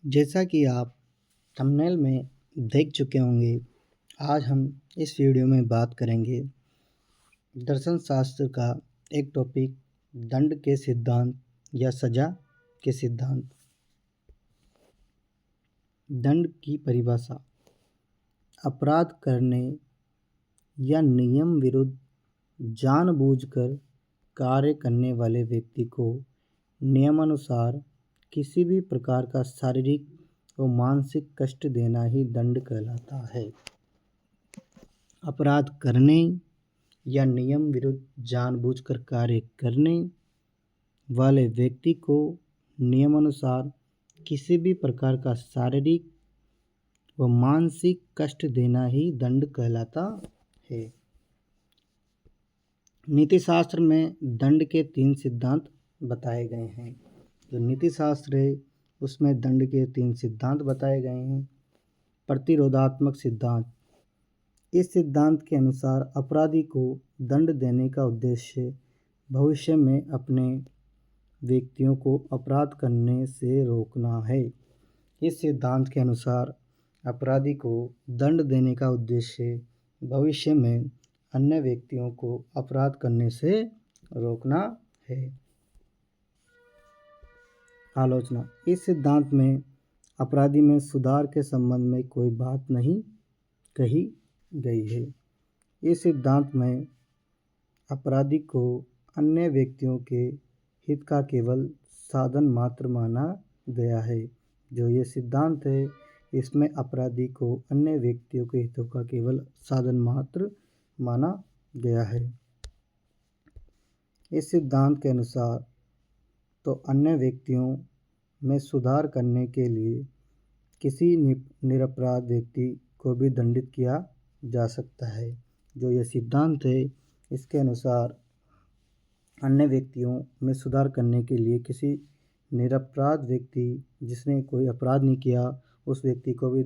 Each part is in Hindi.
जैसा कि आप थंबनेल में देख चुके होंगे, आज हम इस वीडियो में बात करेंगे दर्शन शास्त्र का एक टॉपिक दंड के सिद्धांत या सजा के सिद्धांत। दंड की परिभाषा: अपराध करने या नियम विरुद्ध जानबूझकर कार्य करने वाले व्यक्ति को नियमानुसार किसी भी प्रकार का शारीरिक व मानसिक कष्ट देना ही दंड कहलाता है। अपराध करने या नियम विरुद्ध जानबूझकर कार्य करने वाले व्यक्ति को नियमानुसार किसी भी प्रकार का शारीरिक व मानसिक कष्ट देना ही दंड कहलाता है। नीति शास्त्र में दंड के 3 सिद्धांत बताए गए हैं। जो नीति शास्त्र है उसमें दंड के 3 सिद्धांत बताए गए हैं। प्रतिरोधात्मक सिद्धांत: इस सिद्धांत के अनुसार अपराधी को दंड देने का उद्देश्य भविष्य में अपने व्यक्तियों को अपराध करने से रोकना है। इस सिद्धांत के अनुसार अपराधी को दंड देने का उद्देश्य भविष्य में अन्य व्यक्तियों को अपराध करने से रोकना है। आलोचना: इस सिद्धांत में अपराधी में सुधार के संबंध में कोई बात नहीं कही गई है। इस सिद्धांत में अपराधी को अन्य व्यक्तियों के हित का केवल साधन मात्र माना गया है। जो ये सिद्धांत है इसमें अपराधी को अन्य व्यक्तियों के हितों का केवल साधन मात्र माना गया है। इस सिद्धांत के अनुसार तो अन्य व्यक्तियों में सुधार करने के लिए किसी निरपराध व्यक्ति को भी दंडित किया जा सकता है। जो ये सिद्धांत है इसके अनुसार अन्य व्यक्तियों में सुधार करने के लिए किसी निरपराध व्यक्ति जिसने कोई अपराध नहीं किया उस व्यक्ति को भी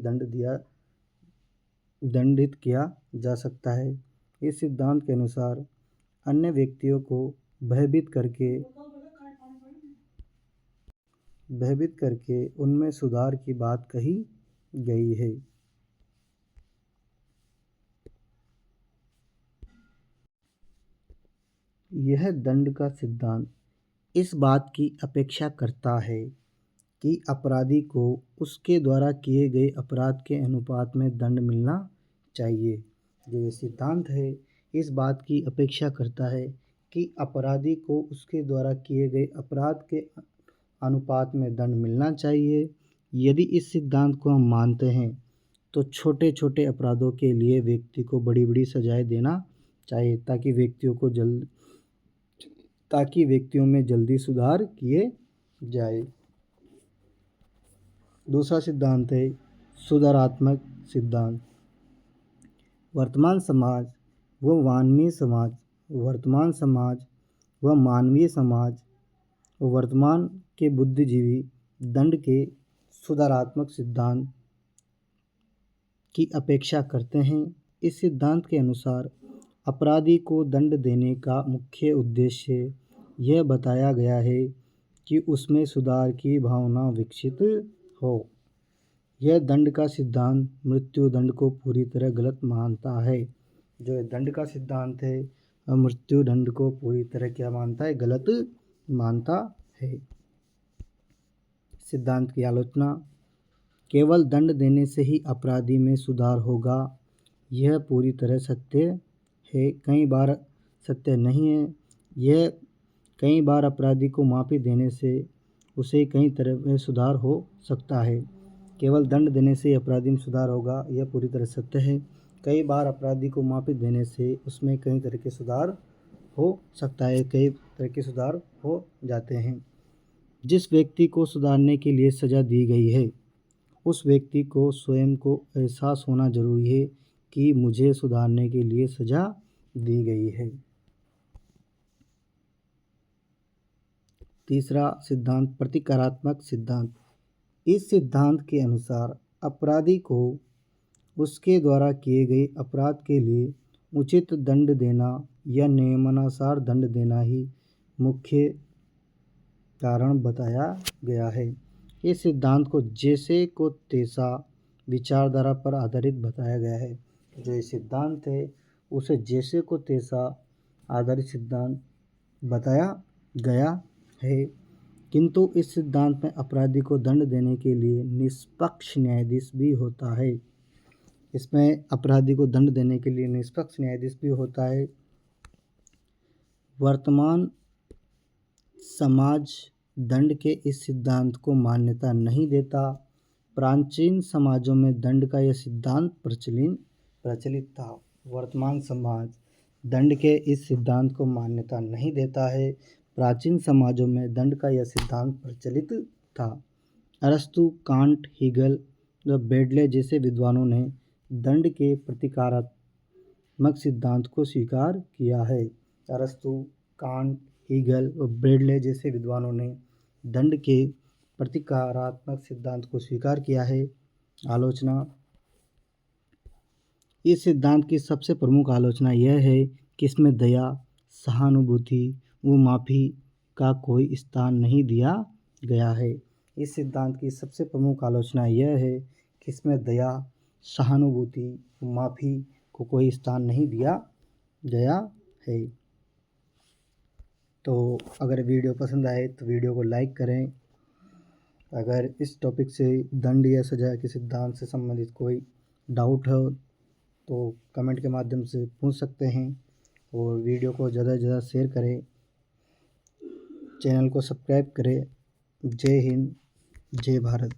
दंडित किया जा सकता है। इस सिद्धांत के अनुसार अन्य व्यक्तियों को भयभीत करके उनमें सुधार की बात कही गई है। यह दंड का सिद्धांत इस बात की अपेक्षा करता है कि अपराधी को उसके द्वारा किए गए अपराध के अनुपात में दंड मिलना चाहिए। जो ये सिद्धांत है इस बात की अपेक्षा करता है कि अपराधी को उसके द्वारा किए गए अपराध के अनुपात में दंड मिलना चाहिए। यदि इस सिद्धांत को हम मानते हैं तो छोटे छोटे अपराधों के लिए व्यक्ति को बड़ी बड़ी सजाएं देना चाहिए ताकि व्यक्तियों में जल्दी सुधार किए जाए। दूसरा सिद्धांत है सुधारात्मक सिद्धांत। वर्तमान समाज व मानवीय समाज व वर्तमान के बुद्धिजीवी दंड के सुधारात्मक सिद्धांत की अपेक्षा करते हैं। इस सिद्धांत के अनुसार अपराधी को दंड देने का मुख्य उद्देश्य यह बताया गया है कि उसमें सुधार की भावना विकसित हो। यह दंड का सिद्धांत मृत्यु दंड को पूरी तरह गलत मानता है। जो ये दंड का सिद्धांत है मृत्यु दंड को पूरी तरह क्या मानता है? गलत मानता है। सिद्धांत की आलोचना: केवल दंड देने से ही अपराधी में सुधार होगा यह पूरी तरह सत्य है, कई बार सत्य नहीं है। यह कई बार अपराधी को माफ़ी देने से उसे कई तरह में सुधार हो सकता है। केवल दंड देने से अपराधी में सुधार होगा यह पूरी तरह सत्य है। कई बार अपराधी को माफ़ी देने से उसमें कई तरह के सुधार हो सकता है, कई तरह के सुधार हो जाते हैं। जिस व्यक्ति को सुधारने के लिए सज़ा दी गई है उस व्यक्ति को स्वयं को एहसास होना जरूरी है कि मुझे सुधारने के लिए सज़ा दी गई है। तीसरा सिद्धांत प्रतिकारात्मक सिद्धांत। इस सिद्धांत के अनुसार अपराधी को उसके द्वारा किए गए अपराध के लिए उचित दंड देना या नियमानुसार दंड देना ही मुख्य कारण बताया गया है। इस सिद्धांत को जैसे को तैसा विचारधारा पर आधारित बताया गया है। जो ये सिद्धांत है उसे जैसे को तैसा आधारित सिद्धांत बताया गया है, किंतु इस सिद्धांत में अपराधी को दंड देने के लिए निष्पक्ष न्यायाधीश भी होता है। इसमें अपराधी को दंड देने के लिए निष्पक्ष न्यायाधीश भी होता है। वर्तमान समाज दंड के इस सिद्धांत को मान्यता नहीं देता। प्राचीन समाजों में दंड का यह सिद्धांत प्रचलित था। वर्तमान समाज दंड के इस सिद्धांत को मान्यता नहीं देता है। प्राचीन समाजों में दंड का यह सिद्धांत प्रचलित था। अरस्तु, कांट, हीगल व बेडले जैसे विद्वानों ने दंड के प्रतिकारात्मक सिद्धांत को स्वीकार किया है। अरस्तु, कांट, हीगल व बेडले जैसे विद्वानों ने दंड के प्रतिकारात्मक सिद्धांत को स्वीकार किया है। आलोचना। इस सिद्धांत की सबसे प्रमुख आलोचना यह है कि इसमें दया, सहानुभूति व माफ़ी का कोई स्थान नहीं दिया गया है। इस सिद्धांत की सबसे प्रमुख आलोचना यह है कि इसमें दया, सहानुभूति व माफ़ी को कोई स्थान नहीं दिया गया है। तो अगर वीडियो पसंद आए तो वीडियो को लाइक करें। अगर इस टॉपिक से दंड या सजा के सिद्धांत से संबंधित कोई डाउट हो तो कमेंट के माध्यम से पूछ सकते हैं, और वीडियो को ज़्यादा से ज़्यादा शेयर करें, चैनल को सब्सक्राइब करें। जय हिंद, जय भारत।